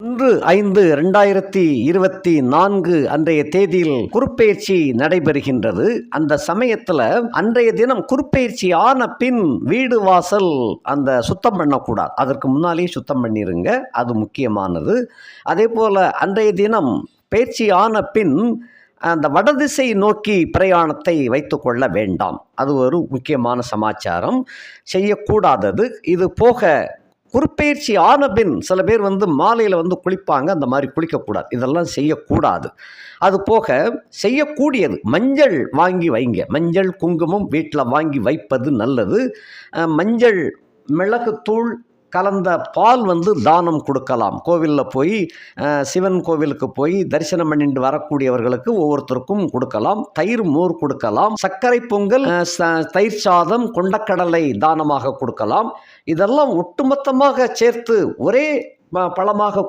1/5/2024 அன்றைய தேதியில் குருப்பெயர்ச்சி நடைபெறுகின்றது. அந்த சமயத்தில் அன்றைய தினம் குருப்பெயர்ச்சி ஆன பின் வீடு வாசல் அந்த சுத்தம் பண்ணக்கூடாது. அதற்கு முன்னாலேயே சுத்தம் பண்ணிருங்க, அது முக்கியமானது. அதே போல் அன்றைய தினம் பயிற்சி ஆன பின் அந்த வடதிசை நோக்கி பிரயாணத்தை வைத்து கொள்ள வேண்டாம். அது ஒரு முக்கியமான சமாச்சாரம், செய்யக்கூடாதது. இது போக குருப்பெயர்ச்சி ஆன பின் சில பேர் மாலையில் குளிப்பாங்க, அந்த மாதிரி குளிக்கக்கூடாது, இதெல்லாம் செய்யக்கூடாது. அது போக செய்யக்கூடியது மஞ்சள் வாங்கி வைங்க, மஞ்சள் குங்குமம் வீட்டில் வாங்கி வைப்பது நல்லது. மஞ்சள் மிளகுத்தூள் கலந்த பால் தானம் கொடுக்கலாம். கோவிலில் போய் சிவன் கோவிலுக்கு போய் தரிசனம் பண்ணிட்டு வரக்கூடியவர்களுக்கு ஒவ்வொருத்தருக்கும் கொடுக்கலாம். தயிர் மோர் கொடுக்கலாம். சர்க்கரை பொங்கல், தயிர் சாதம், கொண்டக்கடலை தானமாக கொடுக்கலாம். இதெல்லாம் ஒட்டுமொத்தமாக சேர்த்து ஒரே பழமாக